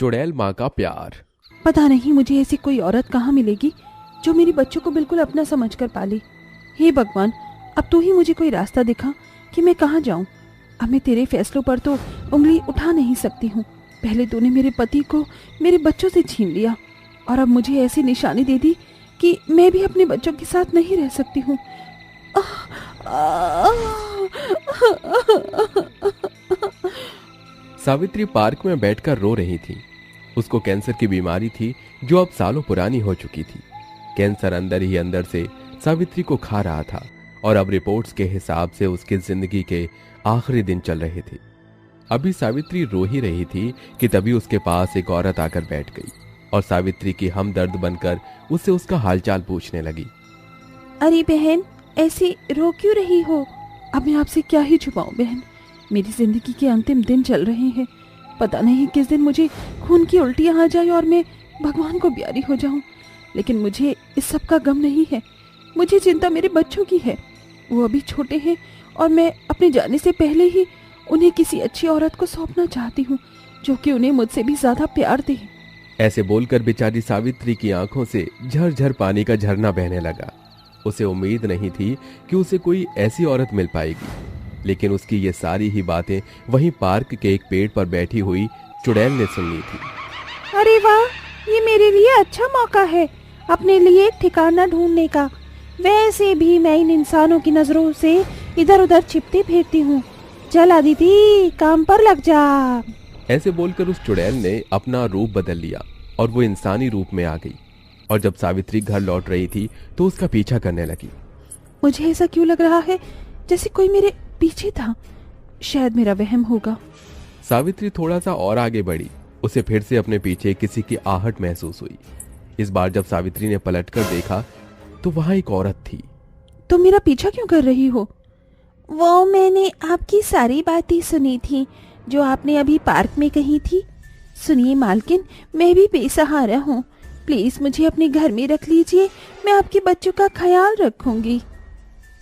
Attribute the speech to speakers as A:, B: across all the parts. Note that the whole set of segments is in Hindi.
A: चुड़ैल माँ का प्यार।
B: पता नहीं मुझे ऐसी कोई औरत कहाँ मिलेगी जो मेरे बच्चों को बिल्कुल अपना समझकर पाले। हे भगवान, अब तू ही मुझे कोई रास्ता दिखा कि मैं कहाँ जाऊं। अब मैं तेरे फैसलों पर तो उंगली उठा नहीं सकती हूँ। पहले तूने मेरे पति को मेरे बच्चों से छीन लिया और अब मुझे ऐसी निशानी दे दी कि मैं भी अपने बच्चों के साथ नहीं रह सकती हूँ।
A: सावित्री पार्क में बैठकर रो रही थी। उसको कैंसर की बीमारी थी जो अब सालों पुरानी हो चुकी थी। कैंसर अंदर ही अंदर से सावित्री को खा रहा था और अब रिपोर्ट्स के हिसाब से उसकी जिंदगी के आखिरी दिन चल रहे थे। अभी सावित्री रो ही रही थी कि तभी उसके पास एक औरत आकर बैठ गई और सावित्री की हमदर्द बनकर उससे उसका हालचाल पूछने लगी।
B: अरे बहन, ऐसे रो क्यों रही हो? अब मैं आपसे क्या ही छुपाऊं बहन। मेरी जिंदगी के अंतिम दिन चल रहे हैं। पता नहीं किस दिन मुझे खून की उल्टियां आ जाए और मैं भगवान को प्यारी हो जाऊं। लेकिन मुझे इस सब का गम नहीं है। मुझे चिंता मेरे बच्चों की है। वो अभी छोटे हैं और मैं अपने जाने से पहले ही उन्हें किसी अच्छी औरत को सौंपना चाहती हूँ जो कि उन्हें मुझसे भी ज्यादा प्यार दे।
A: ऐसे बोलकर बेचारी सावित्री की आंखों से झरझर पानी का झरना बहने लगा। उसे उम्मीद नहीं थी कि उसे कोई ऐसी औरत मिल पाएगी, लेकिन उसकी ये सारी ही बातें वहीं पार्क के एक पेड़ पर बैठी हुई चुड़ैल ने सुन ली थी।
B: अरे वाह, ये मेरे लिए अच्छा मौका है अपने लिए एक ठिकाना ढूंढने का। वैसे भी मैं इन इंसानों की नजरों से इधर उधर छिपती फिरती हूँ। चल अदिति, काम पर लग जा।
A: ऐसे बोलकर उस चुड़ैल ने अपना रूप बदल लिया और वो इंसानी रूप में आ गई। और जब सावित्री घर लौट रही थी तो उसका पीछा करने लगी।
B: मुझे ऐसा क्यों लग रहा है जैसे कोई मेरे पीछे था? शायद मेरा वहम होगा।
A: सावित्री थोड़ा सा और आगे बढ़ी। उसे फिर से अपने पीछे किसी की आहट महसूस हुई। इस बार जब सावित्री ने पलटकर देखा तो वहां एक औरत थी।
B: तुम मेरा पीछा क्यों कर रही हो? वो मैंने आपकी सारी बातें सुनी थी जो आपने अभी पार्क में कही थी। सुनिए मालकिन, मैं भी बेसहारा हूँ। प्लीज मुझे अपने घर में रख लीजिए। मैं आपके बच्चों का ख्याल रखूंगी।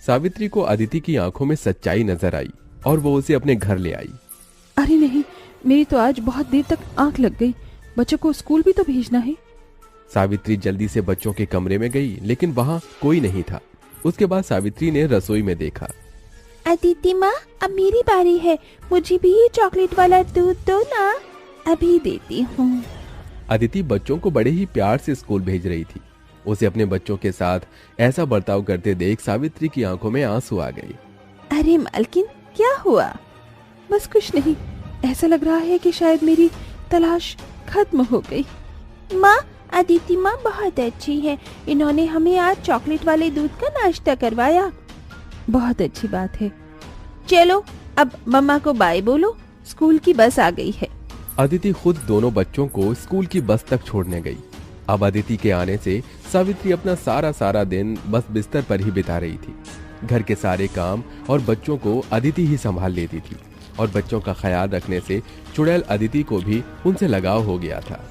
A: सावित्री को अदिति की आंखों में सच्चाई नजर आई और वो उसे अपने घर ले आई।
B: अरे नहीं, मेरी तो आज बहुत देर तक आंख लग गई। बच्चों को स्कूल भी तो भेजना है।
A: सावित्री जल्दी से बच्चों के कमरे में गई, लेकिन वहां कोई नहीं था। उसके बाद सावित्री ने रसोई में देखा।
B: अदिति माँ, अब मेरी बारी है। मुझे भी ये चॉकलेट वाला दूध दो ना। अभी देती हूँ।
A: अदिति बच्चों को बड़े ही प्यार से स्कूल भेज रही थी। उसे अपने बच्चों के साथ ऐसा बर्ताव करते देख सावित्री की आंखों में आंसू आ गए।
B: अरे मालकिन, क्या हुआ? बस कुछ नहीं। ऐसा लग रहा है कि शायद मेरी तलाश खत्म हो गई। माँ, अदिति माँ बहुत अच्छी है। इन्होंने हमें आज चॉकलेट वाले दूध का नाश्ता करवाया। बहुत अच्छी बात है। चलो अब मम्मा को बाय बोलो। स्कूल की बस आ गई है।
A: अदिति खुद दोनों बच्चों को स्कूल की बस तक छोड़ने गई। अब अदिति के आने से सावित्री अपना सारा दिन बस बिस्तर पर ही बिता रही थी। घर के सारे काम और बच्चों को अदिति ही संभाल लेती थी और बच्चों का ख्याल रखने से चुड़ैल अदिति को भी उनसे लगाव हो गया था।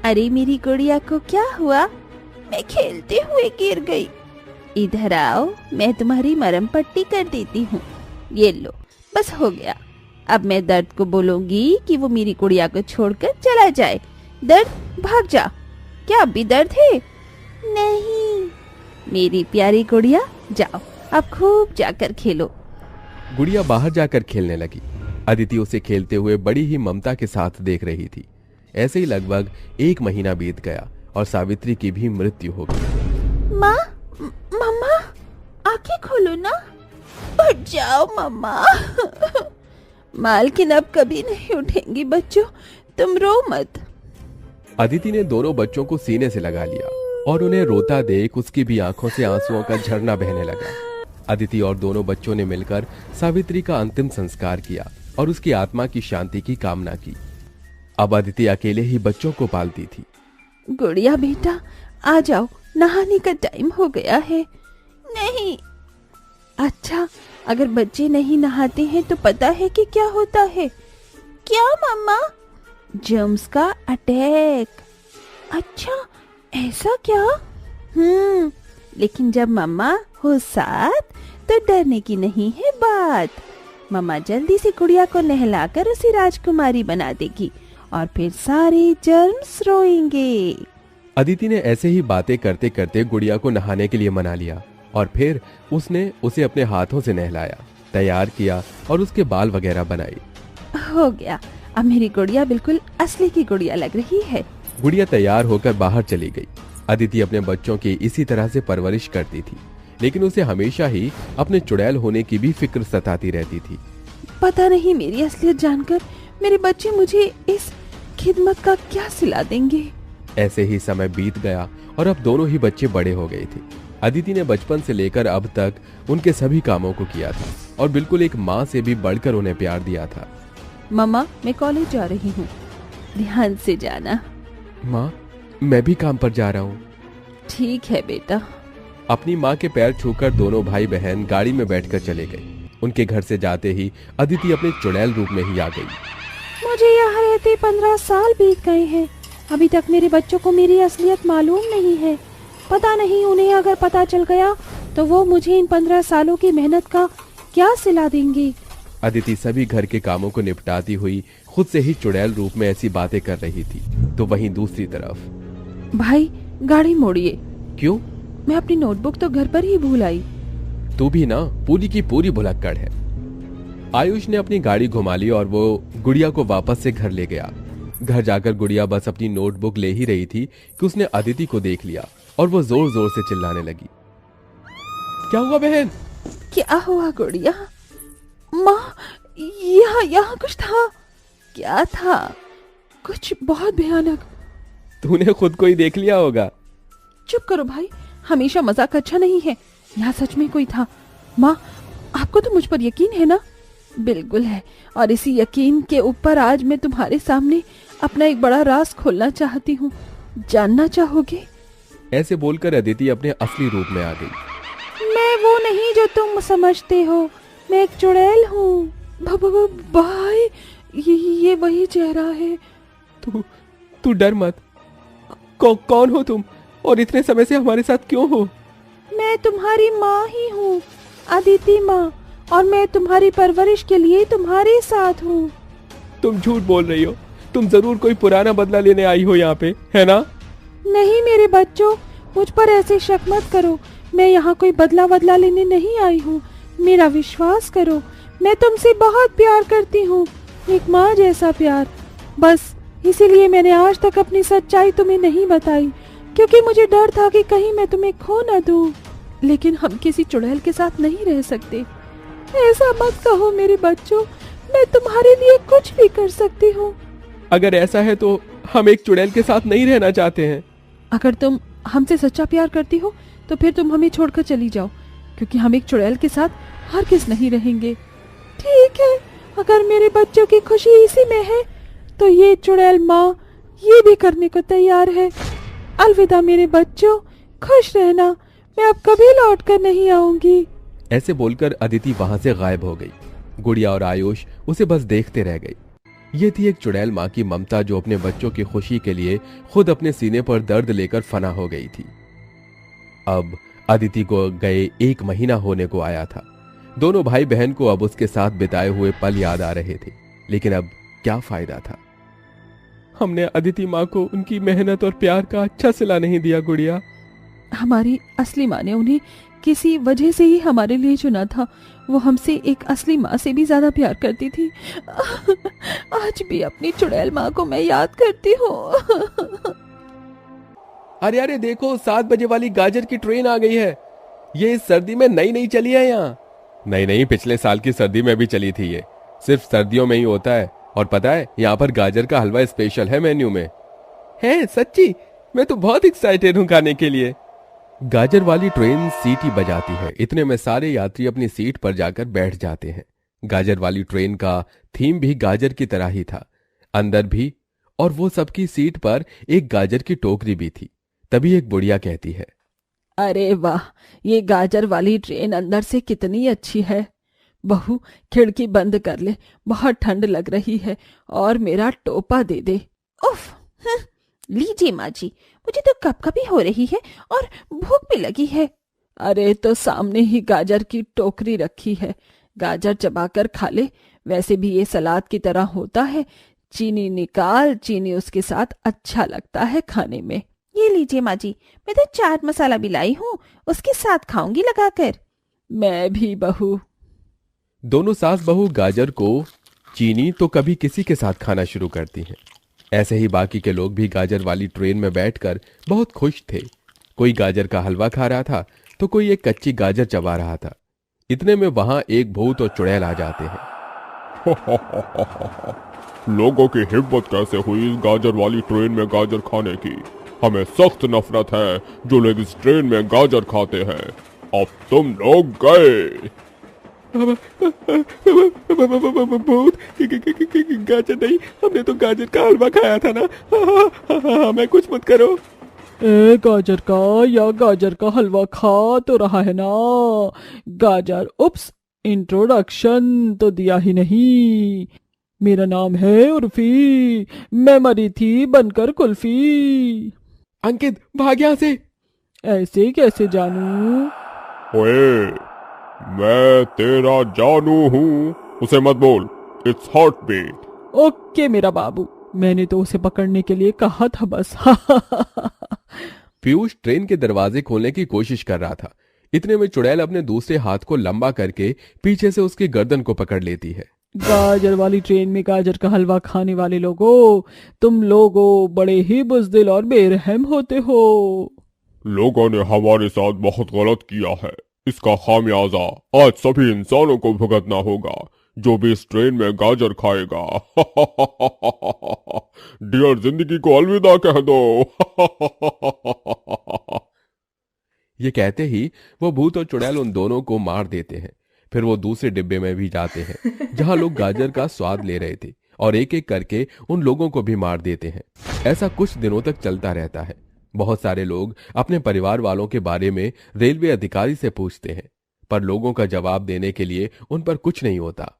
B: अरे मेरी गुड़िया को क्या हुआ? मैं खेलते हुए गिर गई। इधर आओ, मैं तुम्हारी मरहम पट्टी कर देती हूँ। ये लो, बस हो गया। अब मैं दर्द को बोलूंगी कि वो मेरी गुड़िया को छोड़कर चला जाए। दर्द, भाग जा। क्या अब भी दर्द है? नहीं। मेरी प्यारी गुड़िया, जाओ अब खूब जाकर खेलो।
A: गुड़िया बाहर जाकर खेलने लगी। अदिति उसे खेलते हुए बड़ी ही ममता के साथ देख रही थी। ऐसे ही लगभग 1 महीना बीत गया और सावित्री की भी मृत्यु हो गई।
B: माँ, मम्मा, आंखें खोलो ना। उठ जाओ मम्मा। मालकिन अब कभी नहीं उठेंगी। बच्चों, तुम रो मत।
A: अदिति ने दोनों बच्चों को सीने से लगा लिया और उन्हें रोता देख उसकी भी आंखों से आंसुओं का झरना बहने लगा। अदिति और दोनों बच्चों ने मिलकर सावित्री का अंतिम संस्कार किया और उसकी आत्मा की शांति की कामना की। अब अदिति अकेले ही बच्चों को पालती थी।
B: गुड़िया बेटा, आ जाओ, नहाने का टाइम हो गया है। नहीं। अच्छा, अगर बच्चे नहीं नहाते हैं तो पता है कि क्या होता है? क्या मम्मा? जर्म्स का अटैक। अच्छा, ऐसा क्या? लेकिन जब मम्मा हो साथ तो डरने की नहीं है बात। मम्मा जल्दी से गुड़िया को नहलाकर उसे राजकुमारी बना देगी और फिर सारे जर्म्स रोएंगे।
A: अदिति ने ऐसे ही बातें करते करते गुड़िया को नहाने के लिए मना लिया और फिर उसने उसे अपने हाथों से नहलाया, तैयार किया और उसके बाल वगैरह बनाए।
B: हो गया, अब मेरी गुड़िया बिल्कुल असली की गुड़िया लग रही है।
A: गुड़िया तैयार होकर बाहर चली गई। अदिति अपने बच्चों की इसी तरह से परवरिश करती थी, लेकिन उसे हमेशा ही अपने चुड़ैल होने की भी फिक्र सताती रहती थी।
B: पता नहीं मेरी असलियत जानकर मेरे बच्चे मुझे इस खिदमत का क्या सिला देंगे।
A: ऐसे ही समय बीत गया और अब दोनों ही बच्चे बड़े हो गए थे। अदिति ने बचपन से लेकर अब तक उनके सभी कामों को किया था और बिल्कुल एक माँ से भी बढ़कर उन्हें प्यार दिया था।
B: मम्मा, मैं कॉलेज जा रही हूँ, ध्यान से जाना।
A: माँ, मैं भी काम पर जा रहा हूँ।
B: ठीक है बेटा।
A: अपनी माँ के पैर छूकर दोनों भाई बहन गाड़ी में बैठकर चले गए। उनके घर से जाते ही अदिति अपने चुड़ैल रूप में ही आ गई।
B: मुझे यहाँ रहते 15 साल बीत गए हैं, अभी तक मेरे बच्चों को मेरी असलियत मालूम नहीं है। पता नहीं उन्हें अगर पता चल गया तो वो मुझे इन 15 सालों की मेहनत का क्या सिला देंगे।
A: अदिति सभी घर के कामों को निपटाती हुई खुद से ही चुड़ैल रूप में ऐसी बातें कर रही थी, तो वहीं दूसरी तरफ।
B: भाई, गाड़ी मोड़िए।
A: क्यों?
B: मैं अपनी नोटबुक तो घर पर ही भूल आई।
A: तू भी ना पूरी की पूरी भुलक्कड़ है। आयुष ने अपनी गाड़ी घुमा ली और वो गुड़िया को वापस से घर ले गया। घर जाकर गुड़िया बस अपनी नोटबुक ले ही रही थी कि उसने अदिति को देख लिया और वो जोर जोर से चिल्लाने लगी। क्या हुआ बहन?
B: क्या हुआ गुड़िया? माँ, यहाँ कुछ था। क्या था? कुछ बहुत भयानक।
A: तूने खुद को ही देख लिया होगा।
B: चुप करो भाई, हमेशा मजाक अच्छा नहीं है। यहाँ सच में कोई था। माँ, आपको तो मुझ पर यकीन है ना? बिल्कुल है, और इसी यकीन के ऊपर आज मैं तुम्हारे सामने अपना एक बड़ा राज खोलना चाहती हूँ। जानना चाहोगे?
A: ऐसे बोलकर अदिति अपने असली रूप में आ गई।
B: मैं वो नहीं जो तुम समझते हो, मैं एक चुड़ैल हूँ। भाई, ये वही चेहरा है।
A: तू डर मत। कौन हो तुम और इतने समय से हमारे साथ क्यों हो?
B: मैं तुम्हारी माँ ही हूँ, अदिति माँ, और मैं तुम्हारी परवरिश के लिए तुम्हारे साथ हूँ।
A: तुम झूठ बोल रही हो। तुम जरूर कोई पुराना बदला लेने आई हो यहाँ पे, है ना?
B: नहीं मेरे बच्चों, मुझ पर ऐसे शक मत करो। मैं यहाँ कोई बदला लेने नहीं आई हूँ। मेरा विश्वास करो, मैं तुमसे बहुत प्यार करती हूँ, एक माँ जैसा प्यार। बस इसीलिए मैंने आज तक अपनी सच्चाई तुम्हें नहीं बताई, क्योंकि मुझे डर था कि कहीं मैं तुम्हें खो न दूँ। लेकिन हम किसी चुड़ैल के साथ नहीं रह सकते। ऐसा मत कहो मेरे बच्चों, मैं तुम्हारे लिए कुछ भी कर सकती हूँ।
A: अगर ऐसा है तो हम एक चुड़ैल के साथ नहीं रहना चाहते हैं।
B: अगर तुम हमसे सच्चा प्यार करती हो तो फिर तुम हमें छोड़कर चली जाओ, क्योंकि हम एक चुड़ैल के साथ हरगिज़ नहीं रहेंगे। ठीक है, अगर मेरे बच्चों की खुशी इसी में है तो ये चुड़ैल माँ ये भी करने को तैयार है। अलविदा मेरे बच्चों, खुश रहना, मैं अब कभी लौट कर नहीं आऊंगी।
A: ऐसे बोलकर अदिति वहां से गायब हो गई। गुड़िया और आयुष उसे बस देखते रह गई। ये थी एक चुड़ैल माँ की ममता, जो अपने बच्चों की खुशी के लिए खुद अपने सीने पर दर्द लेकर फना हो गई थी। अब अदिति को गए 1 महीना होने को आया था। दोनों भाई बहन को अब उसके साथ बिताए हुए पल याद आ रहे थे, लेकिन अब क्या फायदा था? हमने अदिति माँ को उनकी मेहनत और प्यार का अच्छा सिला नहीं दिया गुड़िया।
B: हमारी असली माँ ने उन्हें किसी वजह से ही हमारे लिए चुना था। वो हमसे एक असली माँ से भी ज्यादा प्यार करती थी। आज भी अपनी चुड़ैल माँ को मैं याद करती हूँ।
A: अरे अरे देखो, 7 बजे वाली गाजर की ट्रेन आ गई है। ये इस सर्दी में नई चली है यहाँ। नहीं, पिछले साल की सर्दी में भी चली थी। ये सिर्फ सर्दियों में ही होता है। और पता है, यहाँ पर गाजर का हलवा स्पेशल है मेन्यू में। है सच्ची? मैं तो बहुत एक्साइटेड हूँ खाने के लिए। गाजर वाली ट्रेन सीटी बजाती है, इतने में सारे यात्री अपनी सीट पर जाकर बैठ जाते हैं। गाजर वाली ट्रेन का थीम भी गाजर की तरह ही था, अंदर भी, और वो सबकी सीट पर एक गाजर की टोकरी भी थी। तभी एक बुढ़िया कहती है,
B: अरे वाह, ये गाजर वाली ट्रेन अंदर से कितनी अच्छी है। बहू, खिड़की बंद कर ले, बहुत ठंड लग रही है, और मेरा टोपा दे दे। उफ, लीजिए माँ जी, मुझे तो कपकपी हो रही है और भूख भी लगी है। अरे तो सामने ही गाजर की टोकरी रखी है, गाजर चबाकर खा ले, वैसे भी ये सलाद की तरह होता है। चीनी निकाल, चीनी उसके साथ अच्छा लगता है खाने में। ये लीजिए माँ जी, मैं तो चाट मसाला भी लाई हूँ, उसके साथ खाऊंगी लगाकर। मैं भी बहू।
A: दोनों सास बहू गाजर को चीनी तो कभी किसी के साथ खाना शुरू करती हैं। ऐसे ही बाकी के लोग भी गाजर वाली ट्रेन में बैठकर बहुत खुश थे। कोई गाजर का हलवा खा रहा था तो कोई एक कच्ची गाजर चबा रहा था। इतने में वहां एक भूत और चुड़ैल आ जाते हैं।
C: लोगों की हिम्मत कैसे हुई इस गाजर वाली ट्रेन में गाजर खाने की। हमें सख्त नफरत है जो लोग इस ट्रेन में गाजर खाते हैं। अब तुम लोग गए।
A: भूत, गाजर नहीं, हमने तो गाजर का हलवा खाया था ना। हमें कुछ मत करो।
B: गाजर का या गाजर का हलवा खा तो रहा है ना। गाजर, उप्स, इंट्रोडक्शन तो दिया ही नहीं। मेरा नाम है उर्फी, मैं मरी थी बनकर कुल्फी।
A: अंकित, भाग यहाँ से।
B: ऐसे कैसे जानू?
C: ओए, मैं तेरा जानू हूँ, उसे मत बोल। Its heart beat.
B: ओके मेरा बाबू, मैंने तो उसे पकड़ने के लिए कहा था बस।
A: पीयूष ट्रेन के दरवाजे खोलने की कोशिश कर रहा था। इतने में चुड़ैल अपने दूसरे हाथ को लंबा करके पीछे से उसकी गर्दन को पकड़ लेती है।
B: गाजर वाली ट्रेन में गाजर का हलवा खाने वाले लोगों, तुम लोगों बड़े ही बुज़दिल और बेरहम होते हो।
C: लोगों ने हमारे साथ बहुत गलत किया है। इसका खामियाजा आज सभी इंसानों को भुगतना होगा जो भी इस ट्रेन में गाजर खाएगा। डियर जिंदगी को अलविदा कह दो।
A: ये कहते ही वो भूत और चुड़ैल उन दोनों को मार देते हैं। फिर वो दूसरे डिब्बे में भी जाते हैं जहां लोग गाजर का स्वाद ले रहे थे और एक एक करके उन लोगों को भी मार देते हैं। ऐसा कुछ दिनों तक चलता रहता है। बहुत सारे लोग अपने परिवार वालों के बारे में रेलवे अधिकारी से पूछते हैं, पर लोगों का जवाब देने के लिए उन पर कुछ नहीं होता।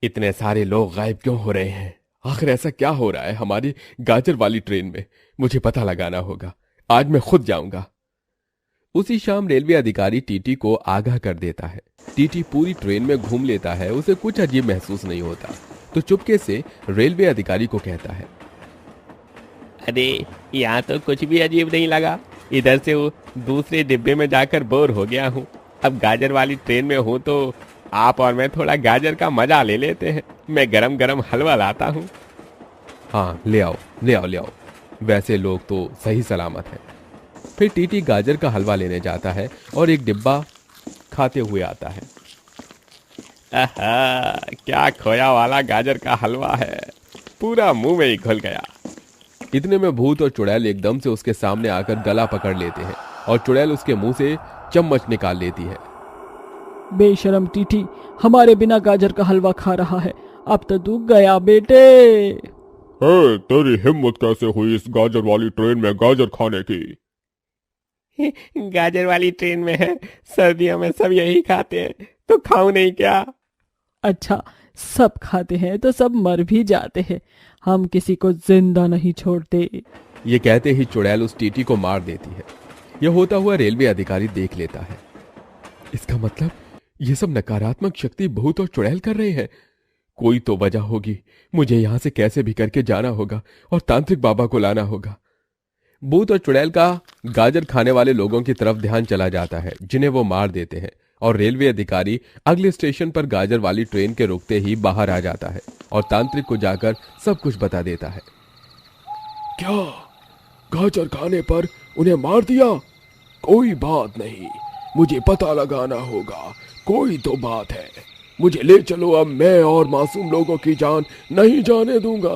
A: इतने सारे लोग गायब क्यों हो रहे हैं? आखिर ऐसा क्या हो रहा है हमारी गाजर वाली ट्रेन में? मुझे पता लगाना होगा। आज मैं खुद जाऊंगा। उसी शाम रेलवे अधिकारी टीटी को आगाह कर देता है। टीटी पूरी ट्रेन में घूम लेता है। उसे कुछ अजीब महसूस नहीं होता तो चुपके से रेलवे अधिकारी को कहता है,
D: अरे यहाँ तो कुछ भी अजीब नहीं लगा। इधर से वो दूसरे डिब्बे में जाकर बोर हो गया हूँ। अब गाजर वाली ट्रेन में हूँ तो आप और मैं थोड़ा गाजर का मजा ले लेते हैं। मैं गरम गरम हलवा लाता हूँ।
A: हाँ, ले आओ ले आओ ले आओ। वैसे लोग तो सही सलामत हैं। फिर टीटी गाजर का हलवा लेने जाता है और एक डिब्बा खाते हुए आता है।
D: आहा, क्या खोया वाला गाजर का हलवा है, पूरा मुंह में ही घुल गया।
A: इतने में भूत और चुड़ैल एकदम से उसके सामने आकर गला पकड़ लेते हैं और चुड़ैल उसके मुंह से चम्मच निकाल लेती है।
B: बेशरम टीटी, हमारे बिना गाजर का हलवा खा रहा है। अब तो तू गया बेटे।
C: तेरी हिम्मत कैसे हुई इस गाजर वाली ट्रेन में गाजर खाने की?
D: गाजर वाली ट्रेन में है, सर्दियों में सब यही खाते हैं, तो खाऊं नहीं क्या?
B: अच्छा, सब खाते हैं तो सब मर भी जाते हैं, हम किसी को जिंदा नहीं छोड़ते।
A: ये कहते ही चुड़ैल उस टीटी को मार देती है। यह होता हुआ रेलवे अधिकारी देख लेता है। इसका मतलब ये सब नकारात्मक शक्ति भूत और चुड़ैल कर रहे हैं। कोई तो वजह होगी। मुझे यहां से कैसे भी करके जाना होगा और तांत्रिक बाबा को लाना होगा। भूत और चुड़ैल का गाजर खाने वाले लोगों की तरफ ध्यान चला जाता है जिन्हें वो मार देते हैं और रेलवे अधिकारी अगले स्टेशन पर गाजर वाली ट्रेन के रुकते ही बाहर आ जाता है और तांत्रिक को जाकर सब कुछ बता देता है।
C: क्या गाजर खाने पर उन्हें मार दिया? कोई बात नहीं, मुझे पता लगाना होगा। कोई तो बात है। मुझे ले चलो, अब मैं और मासूम लोगों की जान नहीं जाने दूंगा।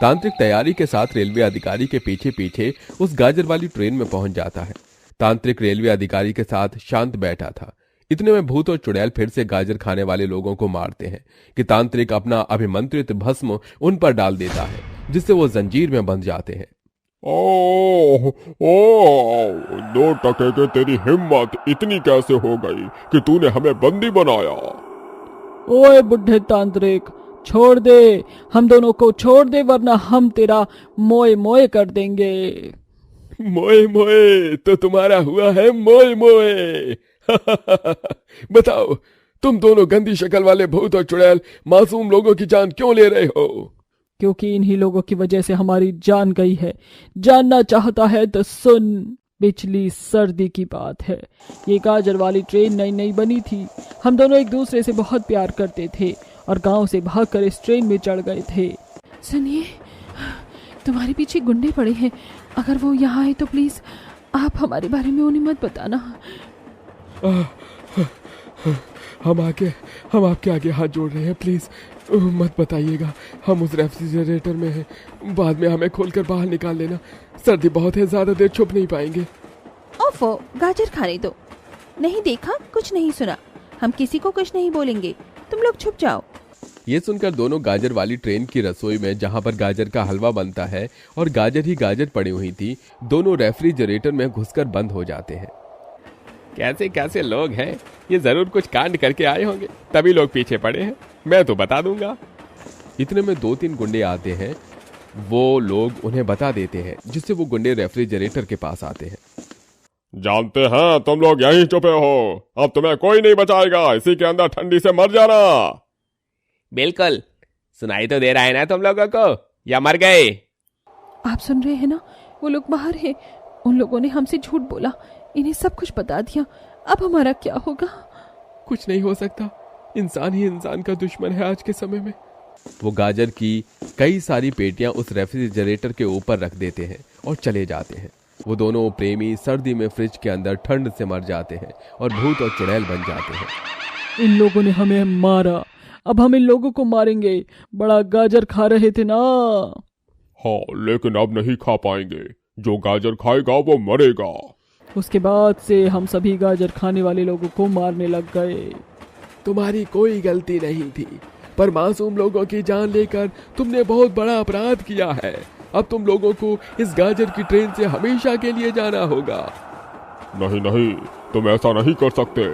A: तांत्रिक तैयारी के साथ रेलवे अधिकारी के पीछे पीछे उस गाजर वाली ट्रेन में पहुंच जाता है। तांत्रिक रेलवे अधिकारी के साथ शांत बैठा था। इतने में भूत और चुड़ैल फिर से गाजर खाने वाले लोगों को मारते हैं कि तांत्रिक अपना अभिमंत्रित भस्म उन पर डाल देता है, जिससे वो जंजीर में बंध जाते हैं।
C: ओह ओह, 2 टके के तेरी हिम्मत इतनी कैसे हो गई कि तूने हमें बंदी बनाया?
B: ओए बुढ़े तांत्रिक, छोड़ दे, हम दोनों को छोड़ दे, वरना हम तेरा मोए मोए कर देंगे।
A: मोए मोए तो तुम्हारा हुआ है मोए मोए। बताओ
C: तुम दोनों गंदी शक्ल वाले भूत और चुड़ैल मासूम लोगों की जान क्यों ले रहे हो?
E: क्योंकि इन्हीं लोगों की वजह से हमारी जान गई है। जानना चाहता है तो सुन। पिछली सर्दी की बात है। ये गाजर वाली ट्रेन नई नई बनी थी। हम दोनों एक दूसरे से बहुत प्यार करते थे और गांव से भागकर इस ट्रेन में चढ़ गए थे।
B: सुनिए, तुम्हारे पीछे गुंडे पड़े हैं। अगर वो यहाँ आए तो प्लीज आप हमारे बारे में उन्हें मत बताना।
C: हम आपके आगे हाथ जोड़ रहे हैं, प्लीज मत बताइएगा। हम उस रेफ्रिजरेटर में हैं। बाद में हमें खोलकर बाहर निकाल लेना। सर्दी बहुत है, ज्यादा देर छुप नहीं पाएंगे।
B: ओफो, गाजर खाने दो। नहीं देखा, कुछ नहीं सुना। हम किसी को कुछ नहीं बोलेंगे, तुम लोग छुप जाओ।
A: ये सुनकर दोनों गाजर वाली ट्रेन की रसोई में, जहां पर गाजर का हलवा बनता है और गाजर ही गाजर पड़ी हुई थी, दोनों रेफ्रिजरेटर में घुसकर बंद हो जाते हैं।
D: कैसे कैसे लोग हैं, ये जरूर कुछ कांड करके आए होंगे, तभी लोग पीछे पड़े हैं। मैं तो बता दूंगा।
A: इतने में 2-3 गुंडे आते हैं। वो लोग उन्हें बता देते हैं, जिससे वो गुंडे रेफ्रिजरेटर के पास आते हैं।
C: जानते हैं तुम लोग यहीं छुपे हो, अब तुम्हें कोई नहीं बचाएगा। इसी के अंदर ठंडी से मर जाना।
D: बिल्कुल, सुनाई तो दे रहा है ना तुम लोगों को, या मर गए?
B: आप सुन रहे हैं ना, वो लोग बाहर हैं। उन लोगों ने हमसे झूठ बोला, इन्हें सब कुछ बता दिया। अब हमारा क्या होगा?
A: कुछ नहीं हो सकता, इंसान ही इंसान का दुश्मन है आज के समय में। वो गाजर की कई सारी पेटियां उस रेफ्रिजरेटर के ऊपर रख देते हैं और चले जाते हैं। वो दोनों प्रेमी सर्दी में फ्रिज के अंदर ठंड से मर जाते हैं और भूत और चुड़ैल बन जाते हैं।
E: इन लोगों ने हमें मारा, अब हम इन लोगों को मारेंगे। बड़ा गाजर खा रहे थे ना।
C: हाँ, लेकिन अब नहीं खा पाएंगे। जो गाजर खाएगा वो मरेगा।
E: उसके बाद से हम सभी गाजर खाने वाले लोगों को मारने लग गए।
C: तुम्हारी कोई गलती नहीं थी, पर मासूम लोगों की जान लेकर तुमने बहुत बड़ा अपराध किया है। अब तुम लोगों को इस गाजर की ट्रेन से हमेशा के लिए जाना होगा। नहीं नहीं, तुम ऐसा नहीं कर सकते।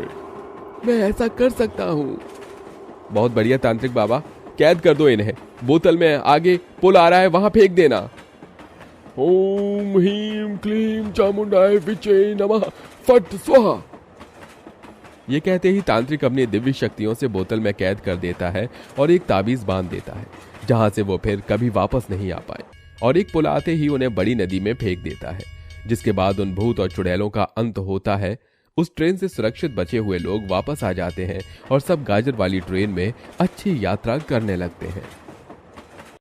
C: मैं ऐसा कर सकता हूँ।
A: बहुत बढ़िया तांत्रिक बाबा, कैद कर दो इन्हें। बोतल में आगे पुल आ रहा है, वहां फेंक देना।
C: ओम ह्रीं क्लीं चामुंडाय विचे नमः, फट स्वाहा।
A: ये कहते ही तांत्रिक अपनी दिव्य शक्तियों से बोतल में कैद कर देता है और एक ताबीज बांध देता है, जहां से वो फिर कभी वापस नहीं आ पाए। और एक पुल आते ही उन्हें बड़ी नदी में फेंक देता है, जिसके बाद उन भूत और चुड़ैलों का अंत होता है। उस ट्रेन से सुरक्षित बचे हुए लोग वापस आ जाते हैं और सब गाजर वाली ट्रेन में अच्छी यात्रा करने लगते हैं।